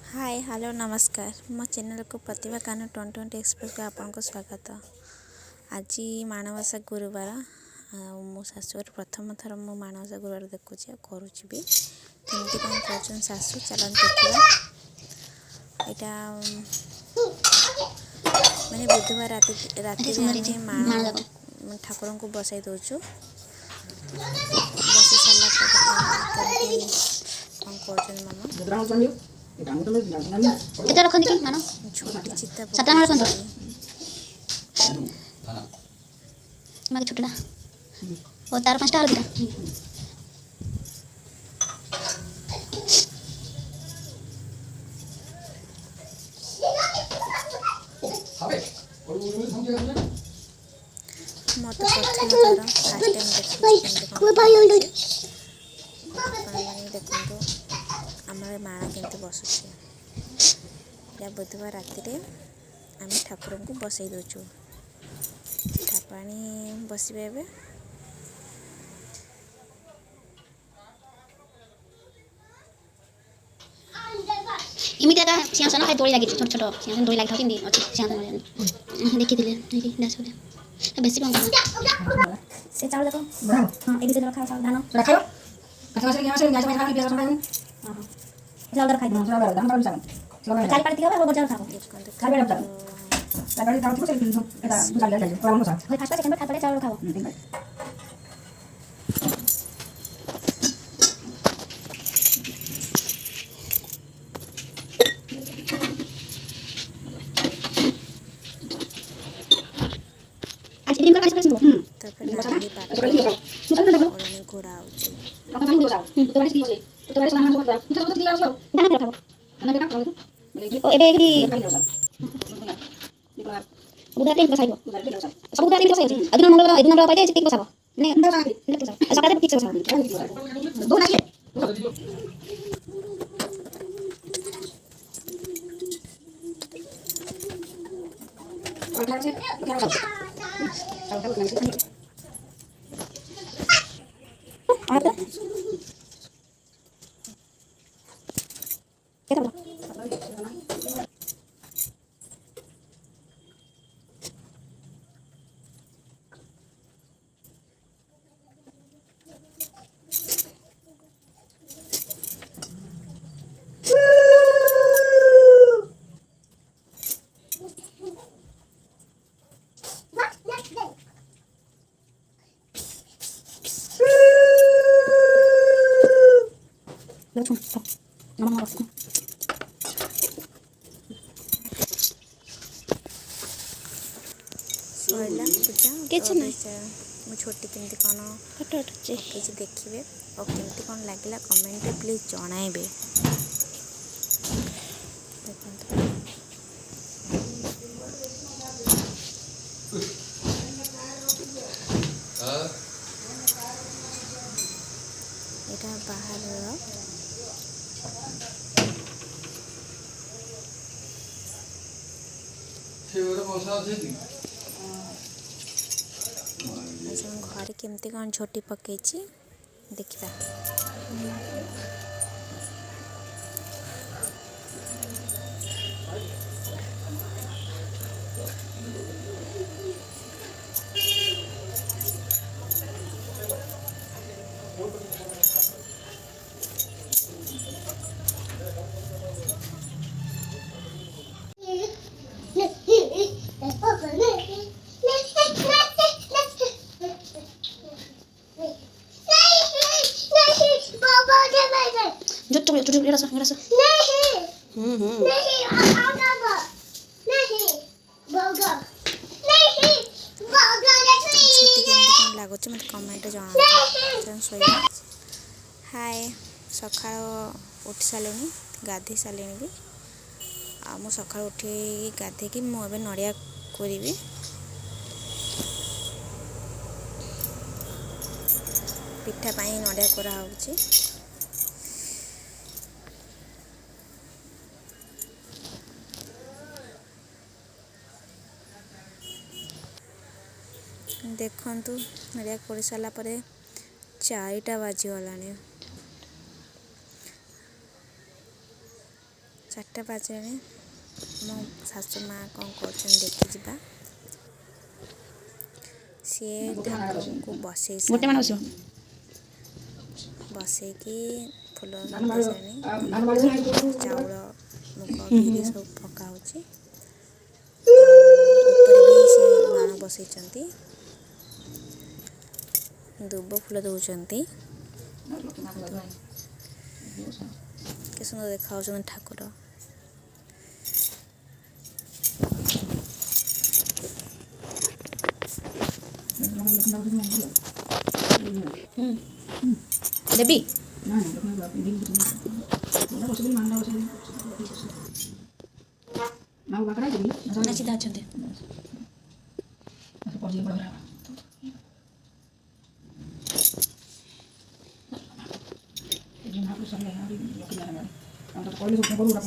Hi hello नमस्कार मो channel को प्रतिभा कानू 2020 एक्सप्रेस को आपको स्वागत। आज माणवसा गुरुवार मो शाशुर प्रथम थर मो माणवसा गुरुवार देखुचे करुँच भी केमती कौन कर शाशु चलन देखा यहाँ मैंने बुधवार राति आम ठाकुर को बसई दौचु बस सारा कमती कौन कर मामा केते रखन कि मानो छोटी चित्ता सातटा मार रखन माके छोटडा ओ तार पांचटा हल दिटा मत प्रथम थर फास्ट टाइम देखो आम माणा केमती बसुचे या बुधवार राति आम ठाकुर को बसई दौचु ठाकुराणी बसवे ए इमिति का सिंहासन है दोड़ी लगी छोट छोट सिंहासन दोड़ी लगी थाकिन दी अछि सिंहासन देखि दिले देखि डास बोले बेसी कम से चावल देखो हां एडी से रखा चावल धान रखा अच्छा से यहाँ से गाय में खा के पिया संभाल हां चावल रखा है चावल धान पर चावल काली पाती का वो बचाव था खाली बड़ा लागाड़ी चावल से एटा बुझा ले जाए और सा होय फास्ट सेकंड खा पड़े चावल खाओ डाली पानी घोड़ा सैला पूजा मो छोटी केमती कौन फोटो उठे देखिए और केमती कौन लगे कमेंट रे प्लीज जणाइबे। এটা ବାହାରର घरे केमती कौन झोटी पकई देखा छोटे ये रसा नहीं छोटी केमती कौन लगुच मत कमेंट जना। हाय सका उठी सारे गाधे सारे भी आ सका उठी गाधे मुझे नड़िया करी पिठा पाई नड़िया कराऊँगी देखु नड़िया कर सारापर 4टा बाजीगला 4ଟା ବାଜିଲାଣି। ମୋ ଶାଶୁ ମା କ'ଣ କରୁଛନ୍ତି ଦେଖିଯିବା। ସିଏ ଠାକୁରଙ୍କୁ ବସେଇ ଗୋଟେ ମାଣ ବସିବ। ସାରିଲେଣି। ବସେଇକି ଫୁଲ ଦେଇ ସାରିଲେଣି। ଚାଉଳ ମୁଗ ବିରି ସବୁ ପକା ହେଉଛି। ଆଉ ଉପରେ ବି ସେ ମାଣ ବସେଇଛନ୍ତି। ଦୁବ ଫୁଲ ଦେଉଛନ୍ତି। କେତେ ସୁନ୍ଦର ଦେଖାଯାଉଛନ୍ତି ଠାକୁର। ଦେବି ନା ସିଧା ଅଛନ୍ତି।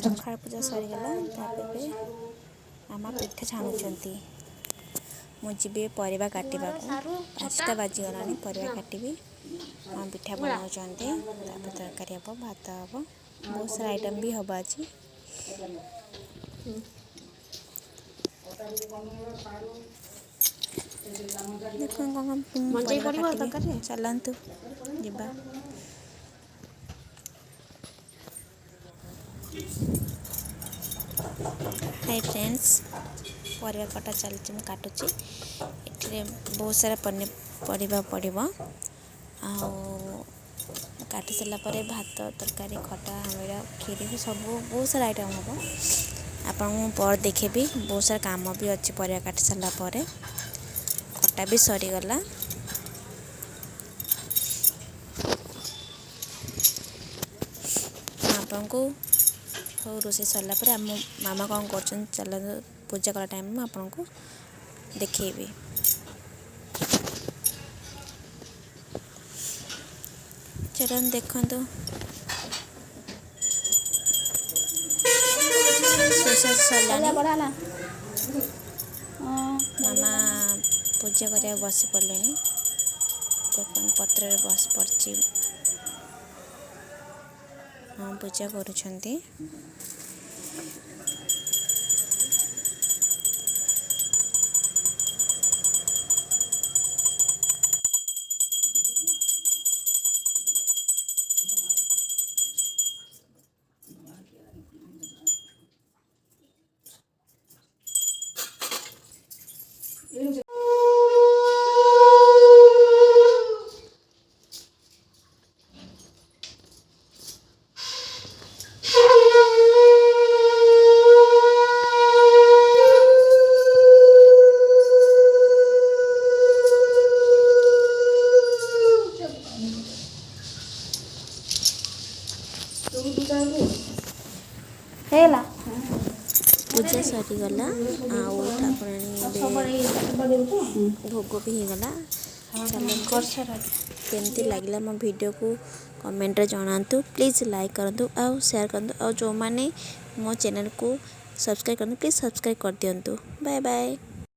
ସକାଳ ପୂଜା ସରିଗଲା। ତାପରେ ମାମା ପିଠା ଛାଣୁଛନ୍ତି। ମୁଁ ଯିବି ପରିବା କାଟିବାକୁ। 5ଟା ବାଜିଗଲାଣି। ପରିବା କାଟିବି। ମାମା ପିଠା ବନାଉଛନ୍ତି। ତାପରେ ତରକାରୀ ହେବ, ଭାତ ହେବ, ବହୁତ ସାରା ଆଇଟମ୍ ବି ହେବ ଆଜି। ଦେଖନ୍ତୁ କ'ଣ ପରିବା କାଟିବି। ଚାଲନ୍ତୁ ଯିବା। ହାଇ ଫ୍ରେଣ୍ଡସ୍, ପରିବା କଟା ଚାଲିଛି। ମୁଁ କାଟୁଛି। ଏଥିରେ ବହୁତ ସାରା ପନିପରିବା ପଡ଼ିବ। ଆଉ କାଟି ସାରିଲା ପରେ ଭାତ, ତରକାରୀ, ଖଟା, ଆମ୍ବିଳା, କ୍ଷୀରି ସବୁ ବହୁତ ସାରା ଆଇଟମ୍ ହେବ। ଆପଣଙ୍କୁ ମୁଁ ପରେ ଦେଖେଇବି। ବହୁତ ସାରା କାମ ବି ଅଛି ପରିବା କାଟି ସାରିଲା ପରେ। କଟା ବି ସରିଗଲା। ଆପଣଙ୍କୁ ସବୁ ରୋଷେଇ ସରିଲା ପରେ ଆମ ମାମା କ'ଣ କରୁଛନ୍ତି ଚାଲନ୍ତୁ। ପୂଜା କଲା ଟାଇମ୍ ମୁଁ ଆପଣଙ୍କୁ ଦେଖେଇବି। ଚାଲନ୍ତୁ ଦେଖନ୍ତୁ। ସରିଲାଣି। ମାମା ପୂଜା କରିବାକୁ ବସି ପଡ଼ିଲେଣି। ଦେଖନ୍ତୁ ପତ୍ରରେ ବସି ପଡ଼ିଛି। ହଁ, ପୂଜା କରୁଛନ୍ତି। ହେଇଗଲା। ପୂଜା ସରିଗଲା। ଆଉ ଠାକୁରାଣୀ ଏବେ ଭୋଗ ବି ହେଇଗଲା। ଚାଲନ୍ତୁ। କେମିତି ଲାଗିଲା ମୋ ଭିଡ଼ିଓକୁ କମେଣ୍ଟରେ ଜଣାନ୍ତୁ। ପ୍ଲିଜ୍ ଲାଇକ୍ କରନ୍ତୁ ଆଉ ସେୟାର କରନ୍ତୁ। ଆଉ ଯେଉଁମାନେ ମୋ ଚ୍ୟାନେଲକୁ ସବସ୍କ୍ରାଇବ୍ କରନ୍ତୁ ପ୍ଲିଜ୍ ସବସ୍କ୍ରାଇବ୍ କରିଦିଅନ୍ତୁ। Bye bye.